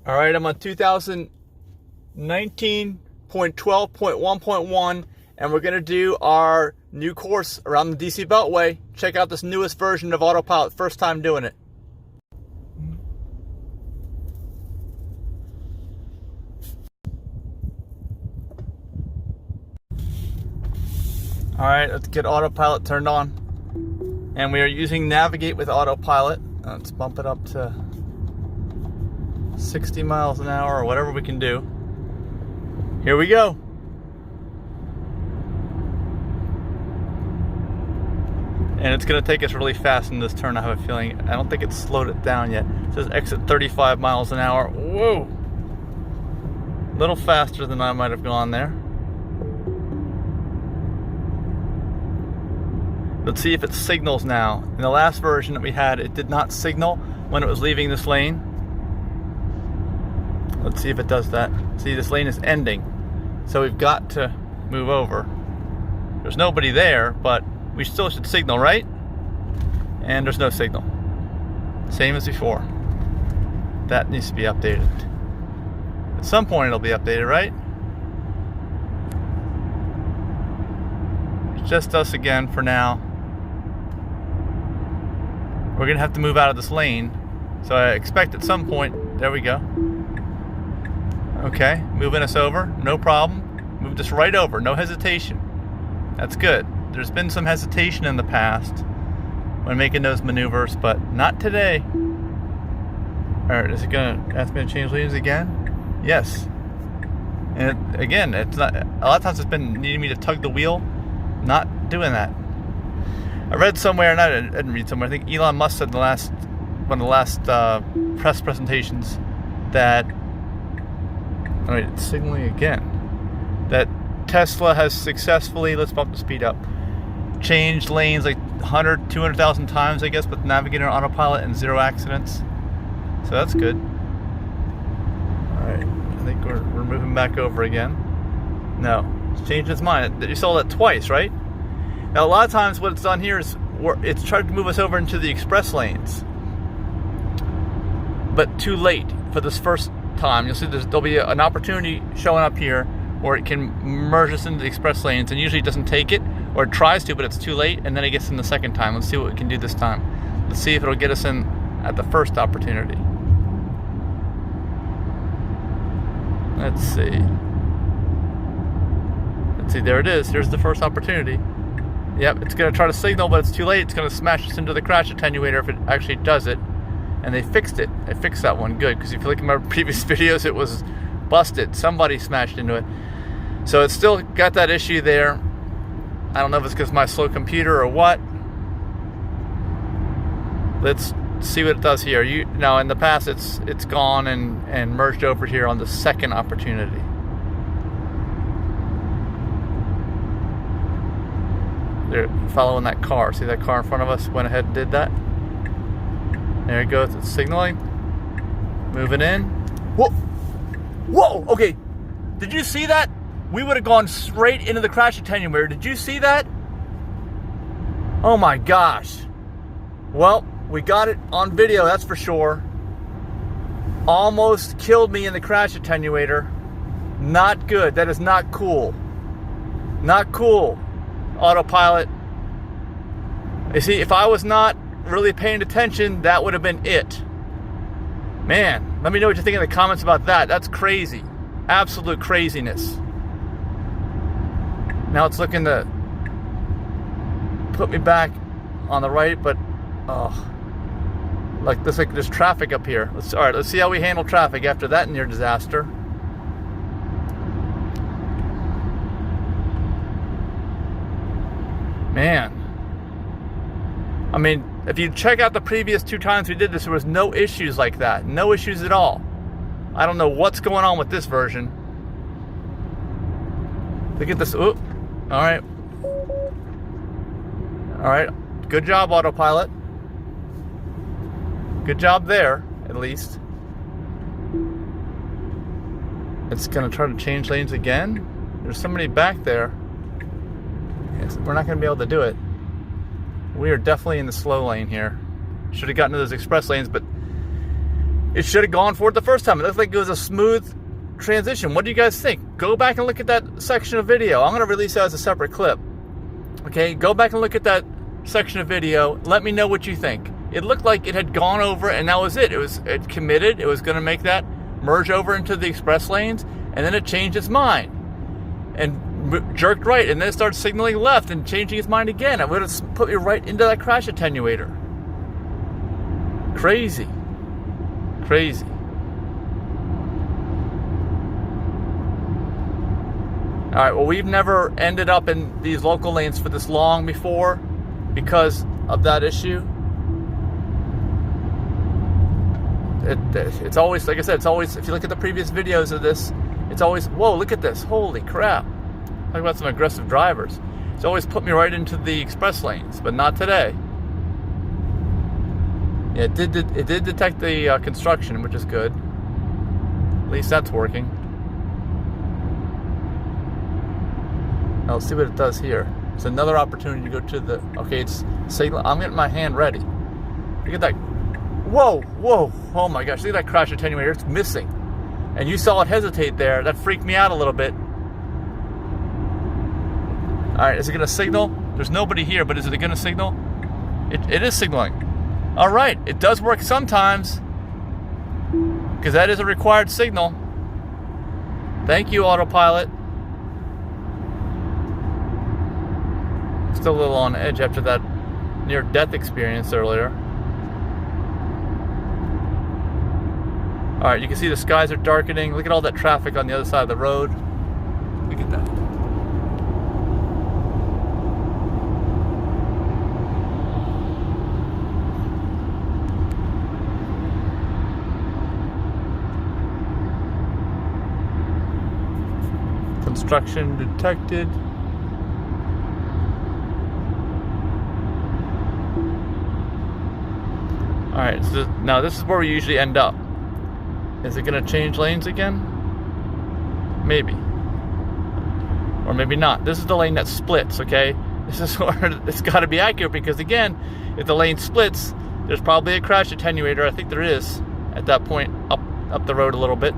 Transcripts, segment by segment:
All right, I'm on 2019.12.1.1, and we're going to do our new course around the DC Beltway. Check out this newest version of AutoPilot. First time doing it. All right, let's get AutoPilot turned on. And we are using Navgiate with AutoPilot. Let's bump it up to 60 miles an hour or whatever we can do. Here we go. And it's going to take us really fast in this turn, I have a feeling. I don't think it's slowed it down yet. It says exit 35 miles an hour. Whoa! A little faster than I might have gone there. Let's see if it signals now. In the last version that we had, it did not signal when it was leaving this lane. Let's see if it does that. See, this lane is ending, so we've got to move over. There's nobody there, but we still should signal, right? And there's no signal. Same as before. That needs to be updated. At some point it'll be updated, right? It's just us again for now. We're gonna have to move out of this lane, so I expect at some point, there we go. Okay, moving us over, no problem. Moved us right over, no hesitation. That's good. There's been some hesitation in the past when making those maneuvers, but not today. Alright, is it gonna ask me to change lanes again? Yes. And again, it's not, a lot of times it's been needing me to tug the wheel. Not doing that. I read somewhere, and I didn't read somewhere, I think Elon Musk said in one of the last press presentations that, alright, it's signaling again, that Tesla has successfully, let's bump the speed up, changed lanes like 100, 200,000 times, I guess, with Navigate on AutoPilot and 0 accidents. So that's good. Alright, I think we're moving back over again. No, it's changed its mind. You saw that twice, right? Now, a lot of times what it's done here is it's tried to move us over into the express lanes, but too late for this first time. You'll see there'll be an opportunity showing up here where it can merge us into the express lanes, and usually it doesn't take it, or it tries to, but it's too late, and then it gets in the second time. Let's see what we can do this time. Let's see if it'll get us in at the first opportunity. Let's see. Let's see, there it is. Here's the first opportunity. Yep, it's going to try to signal, but it's too late. It's going to smash us into the crash attenuator if it actually does it. And they fixed it. They fixed that one good, because if you look at my previous videos, it was busted. Somebody smashed into it. So it's still got that issue there. I don't know if it's because of my slow computer or what. Let's see what it does here. Now, in the past, it's gone and merged over here on the second opportunity. They're following that car. See that car in front of us went ahead and did that? There it goes. It's signaling. Moving in. Whoa! Whoa! Okay. Did you see that? We would have gone straight into the crash attenuator. Did you see that? Oh my gosh. Well, we got it on video, that's for sure. Almost killed me in the crash attenuator. Not good. That is not cool. Not cool. AutoPilot. You see, if I was not really paying attention, that would have been it. Man, let me know what you think in the comments about that. That's crazy. Absolute craziness. Now it's looking to put me back on the right, but like there's traffic up here. All right, let's see how we handle traffic after that near disaster. Man, I mean, if you check out the previous 2 times we did this, there was no issues like that. No issues at all. I don't know what's going on with this version. Look at this. Oop. All right. All right. Good job, AutoPilot. Good job there, at least. It's going to try to change lanes again. There's somebody back there. We're not going to be able to do it. We are definitely in the slow lane here. Should have gotten to those express lanes, but It should have gone for it the first time. It looked like it was a smooth transition. What do you guys think? Go back and look at that section of video. I'm going to release that as a separate clip. Okay, go back and look at that section of video. Let me know what you think. It looked like it had gone over and that was it. It committed. It was going to make that merge over into the express lanes, and then it changed its mind and jerked right, and then it started signaling left and changing its mind again. It would have put me right into that crash attenuator. Crazy. Crazy. All right, well, we've never ended up in these local lanes for this long before because of that issue. It's always, like I said, it's always, if you look at the previous videos of this, it's always, whoa, look at this, holy crap. Talk about some aggressive drivers. It's always put me right into the express lanes, but not today. Yeah, it did detect the construction, which is good. At least that's working. Now let's see what it does here. It's another opportunity to go to the, okay, it's signal. I'm getting my hand ready. Look at that. Whoa, whoa, oh my gosh, look at that crash attenuator, it's missing. And you saw it hesitate there. That freaked me out a little bit. All right, is it gonna signal? There's nobody here, but is it gonna signal? It is signaling. All right, it does work sometimes, because that is a required signal. Thank you, AutoPilot. Still a little on edge after that near-death experience earlier. All right, you can see the skies are darkening. Look at all that traffic on the other side of the road. Look at that. Construction detected. All right, so now this is where we usually end up. Is it going to change lanes again? Maybe. Or maybe not. This is the lane that splits, okay? This is where it's got to be accurate, because again, if the lane splits, there's probably a crash attenuator. I think there is at that point up the road a little bit.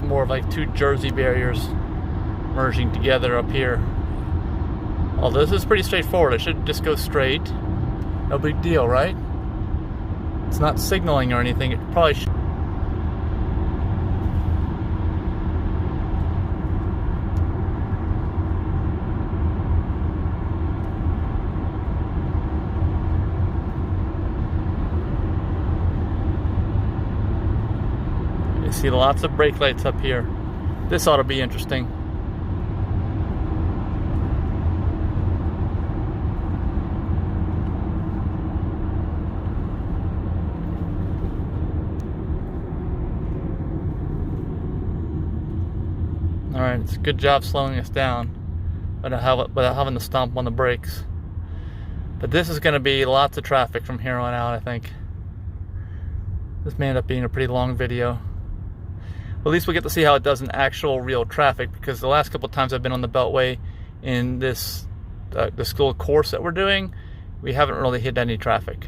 More of like two Jersey barriers merging together up here. Although this is pretty straightforward. It should just go straight. No big deal, right? It's not signaling or anything. It probably should. See lots of brake lights up here. This ought to be interesting. All right, it's a good job slowing us down without having to stomp on the brakes. But this is going to be lots of traffic from here on out, I think. This may end up being a pretty long video. At least we get to see how it does in actual real traffic, because the last couple of times I've been on the Beltway in this the school course that we're doing, we haven't really hit any traffic.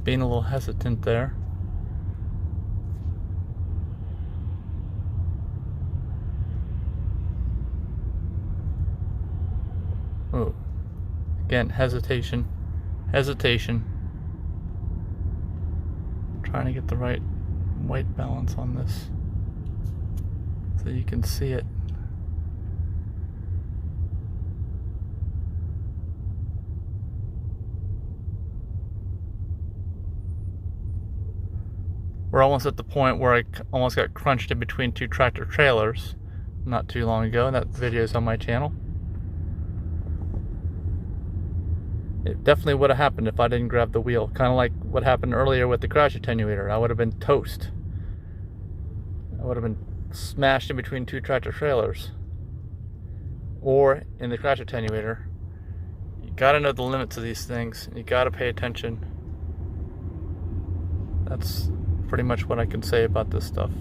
Being a little hesitant there. Oh, again, hesitation. Trying to get the right white balance on this so you can see it. We're almost at the point where I almost got crunched in between two tractor trailers not too long ago. That video's on my channel. It definitely would have happened if I didn't grab the wheel. Kind of like what happened earlier with the crash attenuator. I would have been toast. I would have been smashed in between two tractor trailers. Or in the crash attenuator. You gotta know the limits of these things. You gotta pay attention. That's pretty much what I can say about this stuff.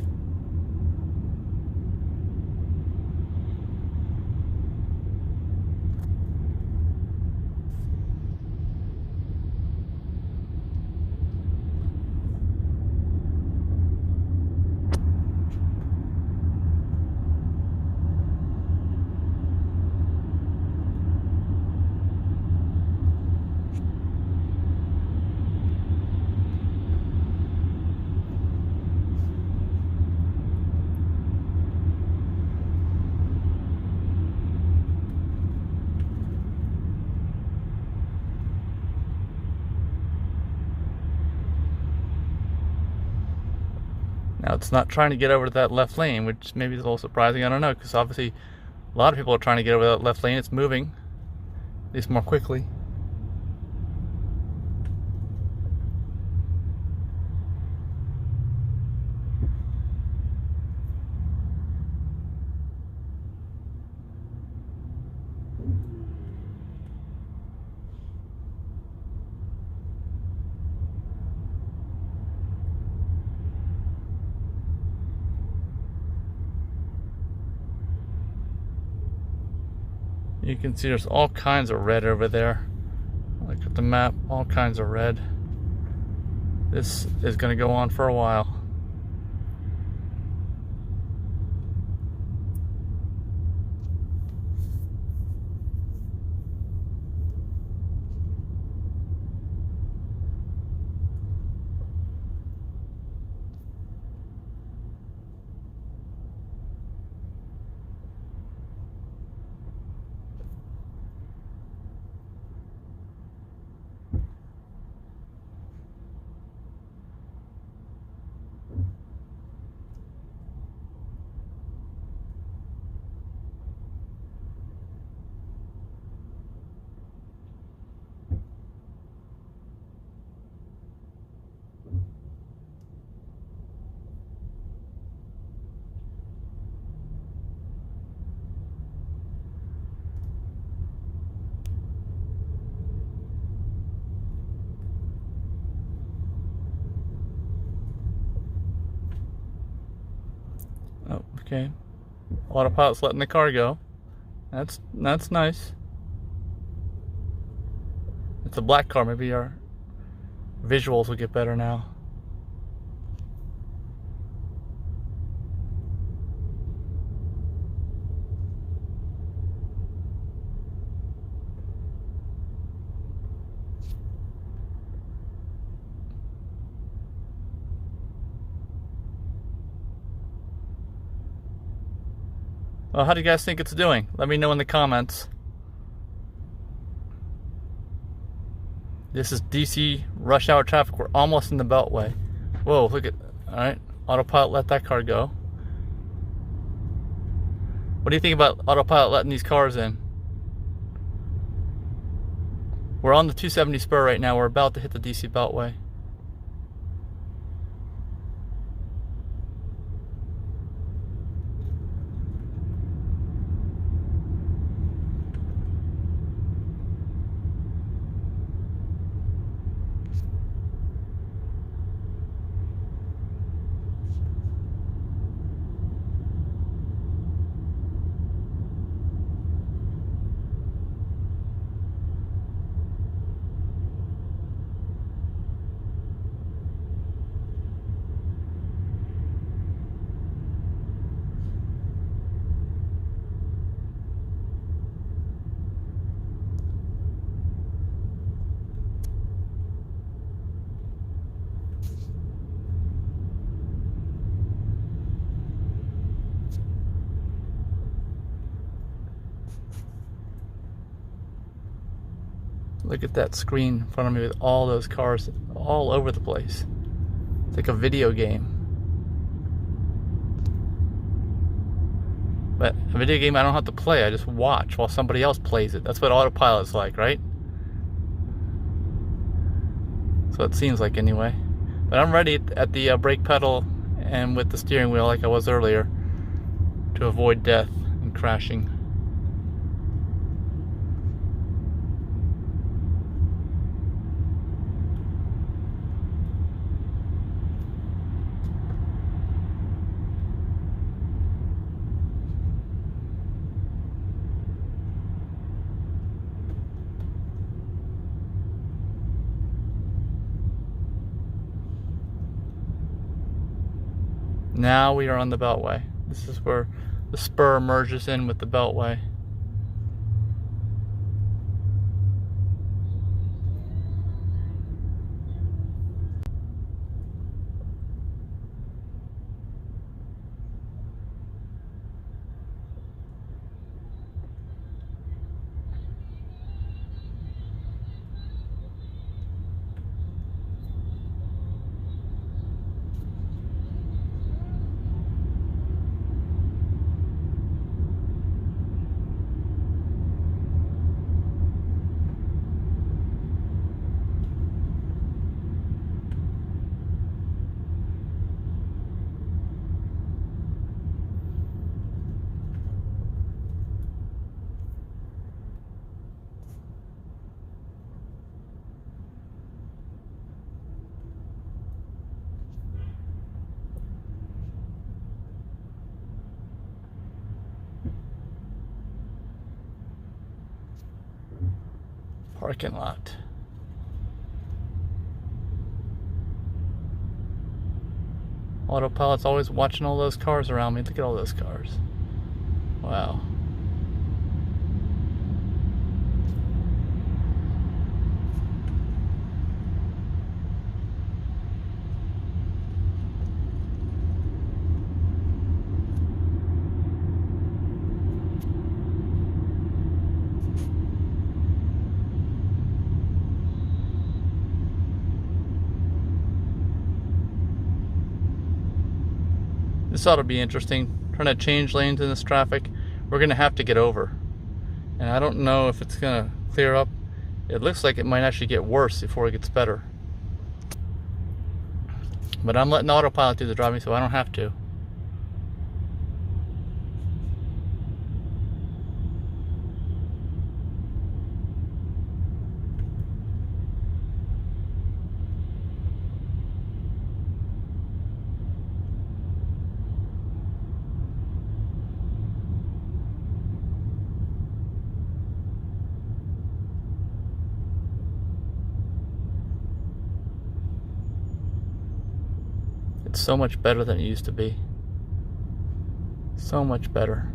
Now it's not trying to get over to that left lane, which maybe is a little surprising. I don't know, because obviously a lot of people are trying to get over that left lane. It's moving, at least more quickly. You can see there's all kinds of red over there. Look at the map, all kinds of red. This is going to go on for a while. Oh, okay. Autopilot's letting the car go. That's nice. It's a black car. Maybe our visuals will get better now. Well, how do you guys think it's doing? Let me know in the comments. This is DC rush hour traffic. We're almost in the Beltway. Whoa, look at, all right. Autopilot let that car go. What do you think about Autopilot letting these cars in? We're on the 270 spur right now. We're about to hit the DC Beltway. Look at that screen in front of me with all those cars all over the place. It's like a video game. But a video game I don't have to play, I just watch while somebody else plays it. That's what AutoPilot's like, right? So it seems like anyway. But I'm ready at the brake pedal and with the steering wheel like I was earlier to avoid death and crashing. Now we are on the Beltway. This is where the spur merges in with the Beltway. Parking lot. Autopilot's always watching all those cars around me. Look at all those cars. Wow. This ought to be interesting. Trying to change lanes in this traffic. We're going to have to get over. And I don't know if it's going to clear up. It looks like it might actually get worse before it gets better. But I'm letting AutoPilot do the driving so I don't have to. It's so much better than it used to be. So much better.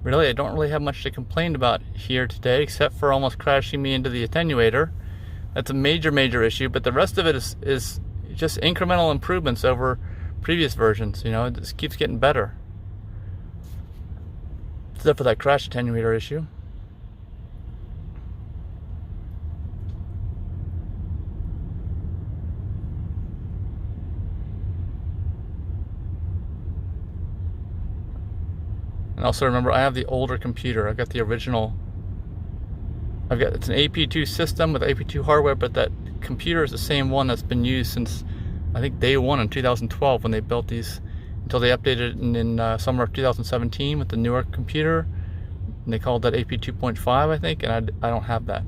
Really, I don't really have much to complain about here today, except for almost crashing me into the attenuator. That's a major issue, but the rest of it is just incremental improvements over previous versions. You know, it just keeps getting better. Except for that crash attenuator issue. And also remember, I have the older computer. I've got the original. It's an AP2 system with AP2 hardware, but that computer is the same one that's been used since I think day one in 2012 when they built these, until they updated it in summer of 2017 with the newer computer, and they called that AP 2.5, I think, and I don't have that.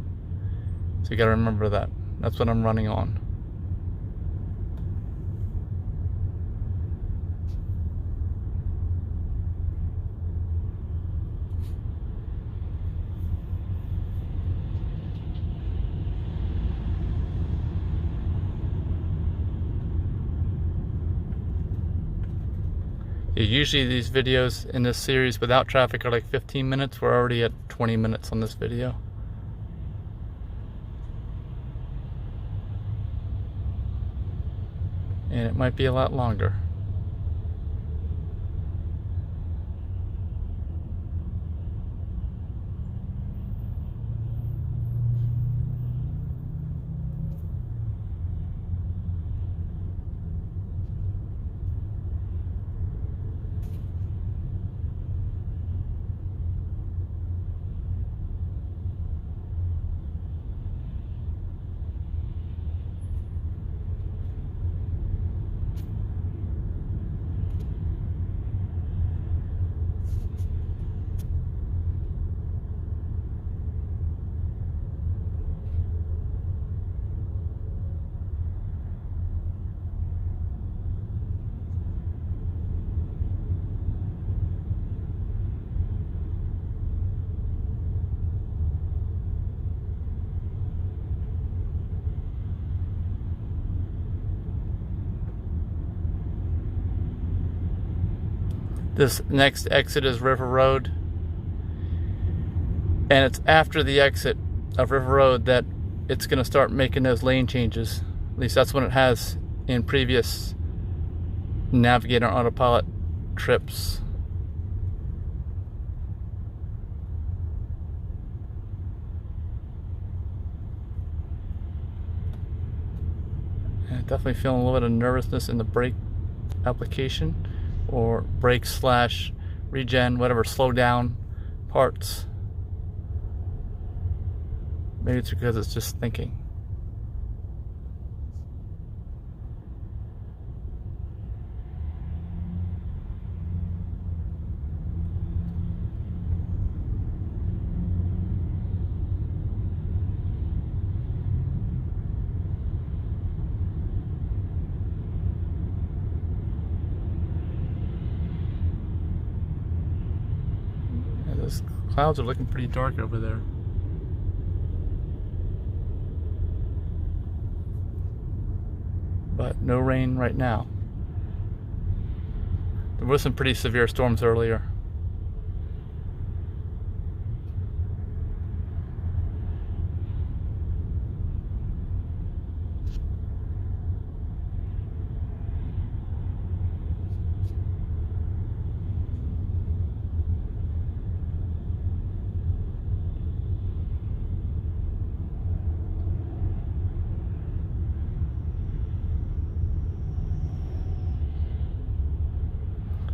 So you got to remember that. That's what I'm running on. Usually these videos in this series without traffic are like 15 minutes. We're already at 20 minutes on this video. And it might be a lot longer. This next exit is River Road, and it's after the exit of River Road that it's going to start making those lane changes. At least that's when it has in previous Navigate or AutoPilot trips. And definitely feeling a little bit of nervousness in the brake application, or brake slash regen, whatever, slow down parts. Maybe it's because it's just thinking. Those clouds are looking pretty dark over there. But no rain right now. There were some pretty severe storms earlier.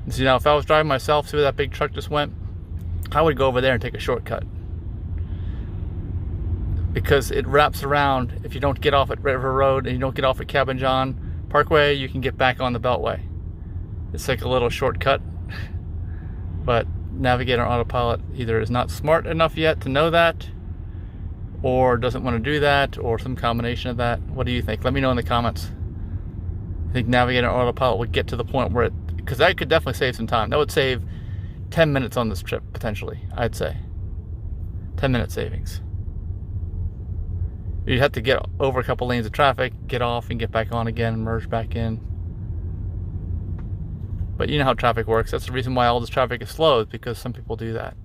See, now if I was driving myself, see where that big truck just went, I would go over there and take a shortcut, because it wraps around. If you don't get off at River Road and you don't get off at Cabin John Parkway, you can get back on the Beltway. It's like a little shortcut. But Navigate or AutoPilot either is not smart enough yet to know that, or doesn't want to do that, or some combination of that. What do you think? Let me know in the comments. I think Navigate or AutoPilot would get to the point where it, because that could definitely save some time. That would save 10 minutes on this trip, potentially, I'd say. 10-minute savings. You'd have to get over a couple lanes of traffic, get off and get back on again, and merge back in. But you know how traffic works. That's the reason why all this traffic is slow, is because some people do that.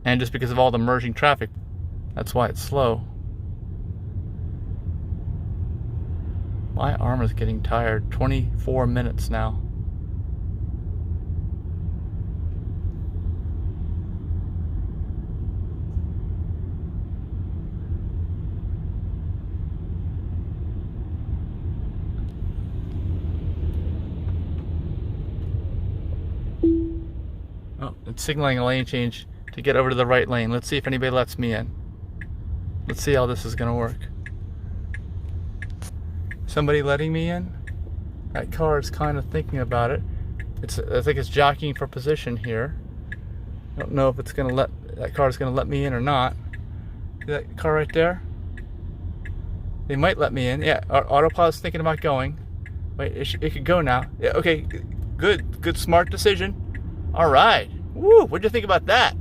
And just because of all the merging traffic, that's why it's slow. My arm is getting tired. 24 minutes now. Oh, it's signaling a lane change to get over to the right lane. Let's see if anybody lets me in. Let's see how this is going to work. Somebody letting me in? That car is kind of thinking about it. I think it's jockeying for position here. I don't know if it's going to let, that car is going to let me in or not. See that car right there? They might let me in. Yeah, AutoPilot's thinking about going. Wait, it could go now. Yeah, okay, good, smart decision. All right. Woo, what'd you think about that?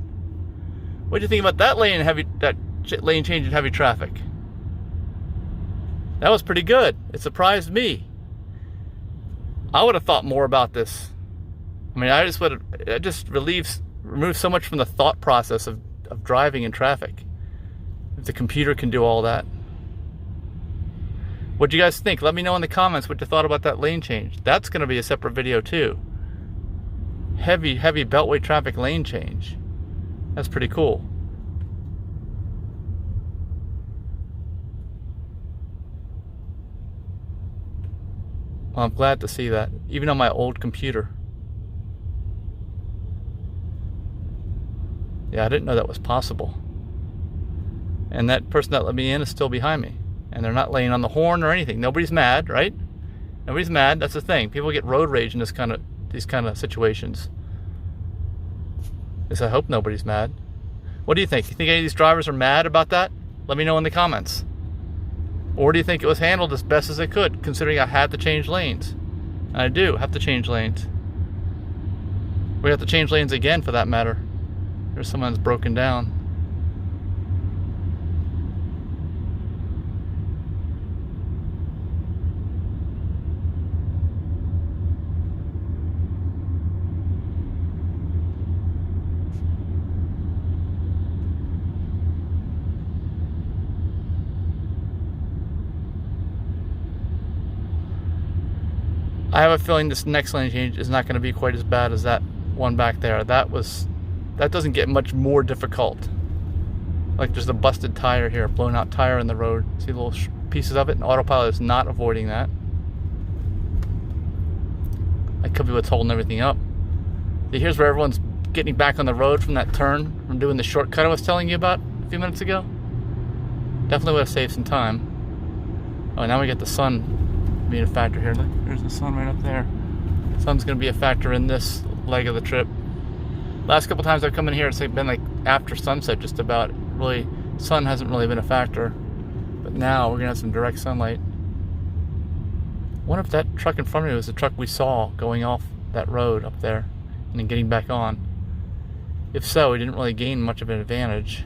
What'd you think about that lane change in heavy traffic? That was pretty good. It surprised me. I would have thought more about this I mean, it just removes so much from the thought process of driving in traffic. If the computer can do all that. What do you guys think? Let me know in the comments what you thought about that lane change. That's going to be a separate video too. Heavy Beltway traffic lane change. That's pretty cool. Well, I'm glad to see that, even on my old computer. Yeah, I didn't know that was possible. And that person that let me in is still behind me. And they're not laying on the horn or anything. Nobody's mad, right? Nobody's mad. That's the thing. People get road rage in these kind of situations. Yes, I hope nobody's mad. What do you think? You think any of these drivers are mad about that? Let me know in the comments. Or do you think it was handled as best as it could, considering I had to change lanes? And I do have to change lanes. We have to change lanes again, for that matter. There's someone that's broken down. I have a feeling this next lane change is not going to be quite as bad as that one back there. That doesn't get much more difficult. Like, there's a busted tire here, blown out tire in the road. See little pieces of it? And AutoPilot is not avoiding that. That could be what's holding everything up. See, here's where everyone's getting back on the road from that turn, from doing the shortcut I was telling you about a few minutes ago. Definitely would have saved some time. Oh, now we get the sun being a factor here. Look, there's the sun right up there. Sun's going to be a factor in this leg of the trip. Last couple times I've come in here, it's been like after sunset just about. Really, sun hasn't really been a factor. But now we're going to have some direct sunlight. I wonder if that truck in front of me was the truck we saw going off that road up there and then getting back on. If so, we didn't really gain much of an advantage.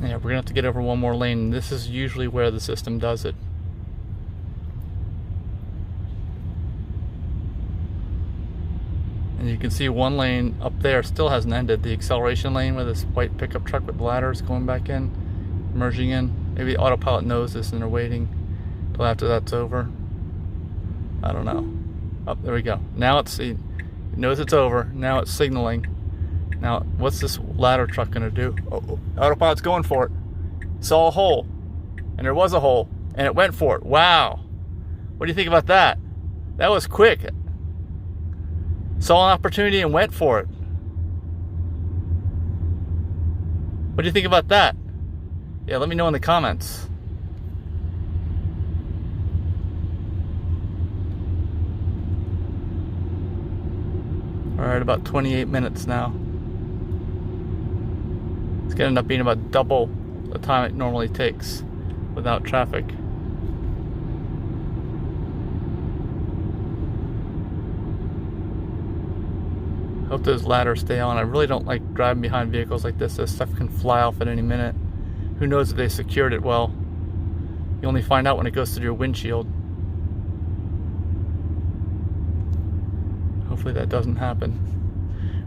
Yeah, we're gonna have to get over one more lane. This is usually where the system does it. And you can see one lane up there still hasn't ended. The acceleration lane with this white pickup truck with ladders going back in, merging in. Maybe AutoPilot knows this and they're waiting till after that's over. I don't know. Oh, there we go. Now it knows it's over. Now it's signaling. Now, what's this ladder truck gonna do? Oh, AutoPilot's going for it. Saw a hole, and there was a hole, and it went for it. Wow. What do you think about that? That was quick. Saw an opportunity and went for it. What do you think about that? Yeah, let me know in the comments. All right, about 28 minutes now. It's going to end up being about double the time it normally takes without traffic. Hope those ladders stay on. I really don't like driving behind vehicles like this. This stuff can fly off at any minute. Who knows if they secured it well? You only find out when it goes through your windshield. Hopefully that doesn't happen.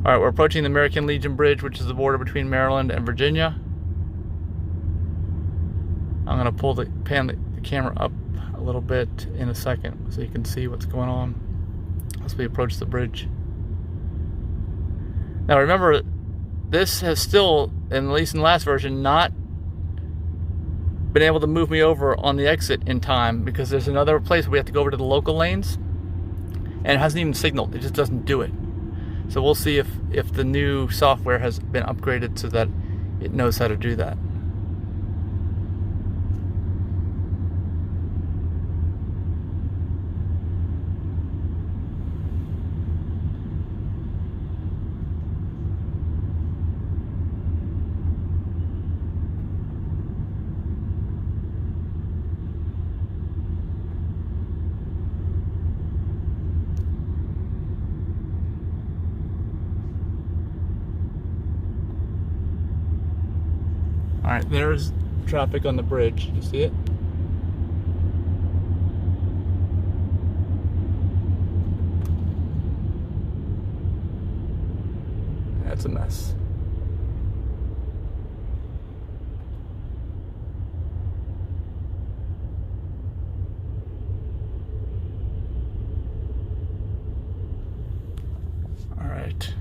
Alright, we're approaching the American Legion Bridge, which is the border between Maryland and Virginia. I'm going to pan the camera up a little bit in a second so you can see what's going on as we approach the bridge. Now remember, this has still, at least in the last version, not been able to move me over on the exit in time because there's another place where we have to go over to the local lanes and it hasn't even signaled. It just doesn't do it. So we'll see if the new software has been upgraded so that it knows how to do that. All right, there's traffic on the bridge. You see it? That's a mess. All right.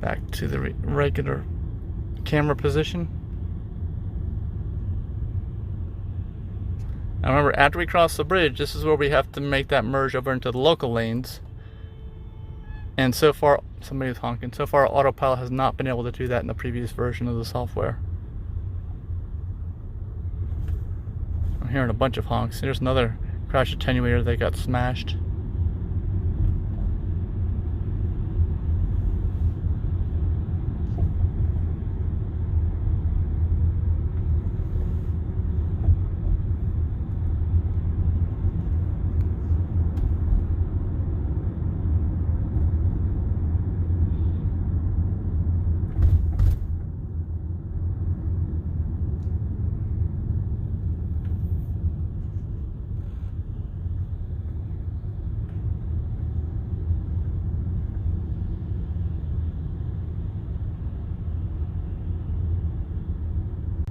Back to the regular camera position. Now remember, after we cross the bridge, this is where we have to make that merge over into the local lanes. And so far, somebody's honking. So far, AutoPilot has not been able to do that in the previous version of the software. I'm hearing a bunch of honks. There's another crash attenuator that got smashed.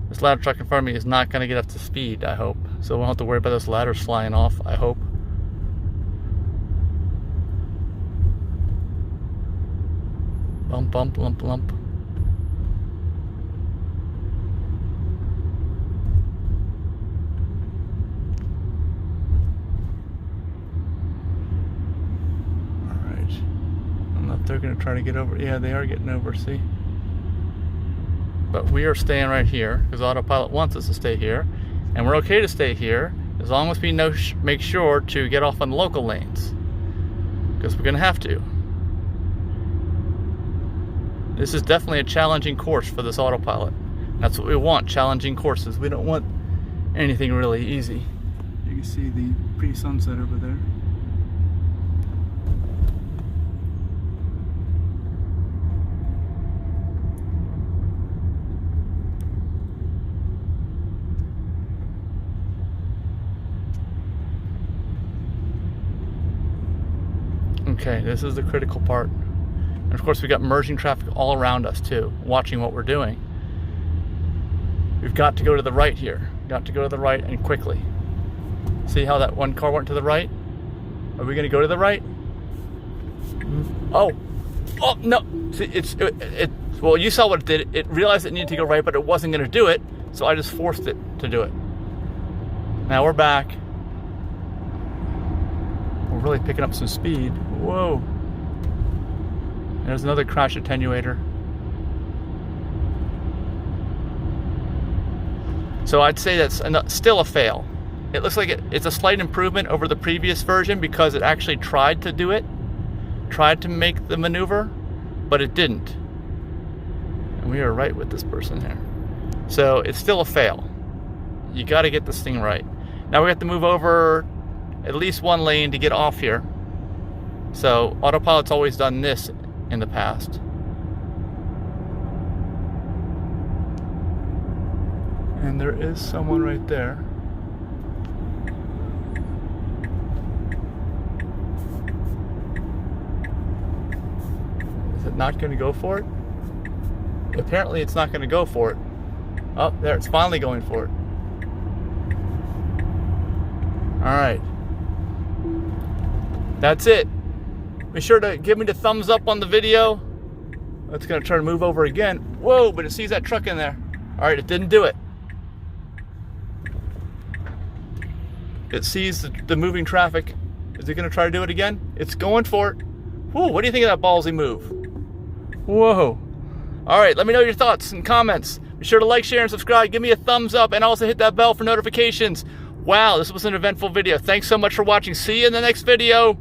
This ladder truck in front of me is not going to get up to speed, I hope. So we won't have to worry about those ladders flying off, I hope. Bump, bump, lump, lump. Alright. I don't know if they're going to try to get over. Yeah, they are getting over, see? But we are staying right here because AutoPilot wants us to stay here, and we're okay to stay here as long as we make sure to get off on local lanes, because we're gonna have to. This is definitely a challenging course for this AutoPilot. That's what we want, challenging courses. We don't want anything really easy. You can see the pre-sunset over there. Okay, this is the critical part. And of course, we got merging traffic all around us too, watching what we're doing. We've got to go to the right here. Got to go to the right and quickly. See how that one car went to the right? Are we gonna go to the right? Oh, oh no! See, well, you saw what it did. It realized it needed to go right, but it wasn't gonna do it, so I just forced it to do it. Now we're back. We're really picking up some speed. Whoa. There's another crash attenuator. So I'd say that's still a fail. It looks like it's a slight improvement over the previous version because it actually tried to do it. Tried to make the maneuver, but it didn't. And we are right with this person here. So it's still a fail. You got to get this thing right. Now we have to move over at least one lane to get off here. So AutoPilot's always done this in the past. And there is someone right there. Is it not going to go for it? Apparently it's not going to go for it. Oh, there, it's finally going for it. Alright. That's it. Be sure to give me the thumbs up on the video. It's going to try to move over again. Whoa, but it sees that truck in there. Alright, it didn't do it. It sees the moving traffic. Is it going to try to do it again? It's going for it. Whoa, what do you think of that ballsy move? Whoa. Alright, let me know your thoughts and comments. Be sure to like, share, and subscribe. Give me a thumbs up and also hit that bell for notifications. Wow, this was an eventful video. Thanks so much for watching. See you in the next video.